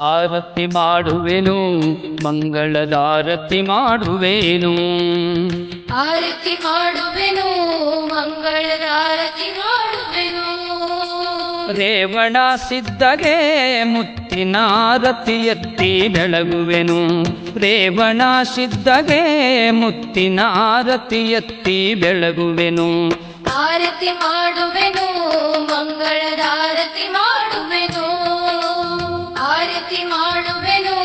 ಆರತಿ ಮಾಡುವೆನು ಮಂಗಳದಾರತಿ ಮಾಡುವೆನು. ಆರತಿ ಮಾಡುವೆನು ಮಂಗಳದಾರತಿ ಮಾಡುವೆನು. ರೇವಣ ಸಿದ್ಧಗೆ ಮುತ್ತಿನಾರತಿ ಎತ್ತಿ ಬೆಳಗುವೆನು. ರೇವಣ ಸಿದ್ಧಗೆ ಮುತ್ತಿನಾರತಿ ಎತ್ತಿ ಬೆಳಗುವೆನು. ಆರತಿ ಮಾಡುವೆನು ಮಂಗಳದಾರತಿ ಮಾಡುವೆನು. ಆರತಿ ಮಾಡುವೆನು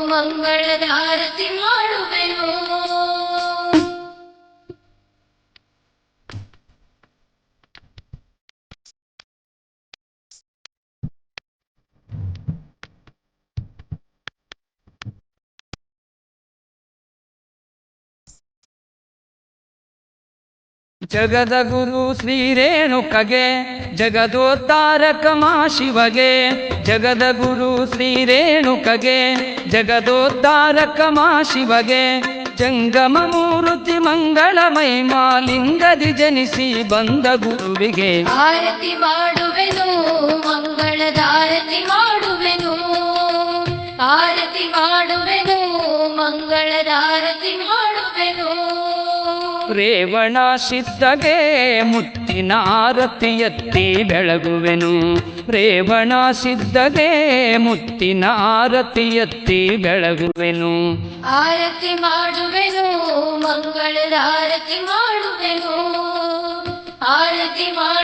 ಮಂಗಳದಾರತಿ ಮಾಡುವೆನು. ಜಗದ ಗುರು ಶ್ರೀ ರೇಣುಕಗೆ ಜಗದೋದ್ಧಾರಕ ಮಾ ಶಿವಗೆ. ಜಗದ ಗುರು ಶ್ರೀ ರೇಣುಕಗೆ ಜಗದೋದ್ಧಾರಕ ಮಾ ಶಿವಗೆ. ಜಂಗಮ ಮೂರ್ತಿ ಮಂಗಳಮಯ ಮಾಲಿಂಗದಿ ಜನಿಸಿ ಬಂದ ಗುರುವಿಗೆ. ಆರತಿ ಮಾಡುವೆನು ಮಂಗಳದಾರತಿ ಮಾಡುವೆನು. ಆರತಿ ಮಾಡುವೆನು ಮಂಗಳದಾರತಿ ಮಾಡುವೆನು. ರೇವಣ ಸಿದ್ಧಗೆ ಮುತ್ತಿನ ಆರತಿ ಎತ್ತಿ ಬೆಳಗುವೆನು. ರೇವಣ ಸಿದ್ಧಗೆ ಮುತ್ತಿನ ಆರತಿ ಎತ್ತಿ ಬೆಳಗುವೆನು. ಆರತಿ ಮಾಡುವೆನು ಮಂಗಳದಾರತಿ ಮಾಡುವೆನು. ಆರತಿ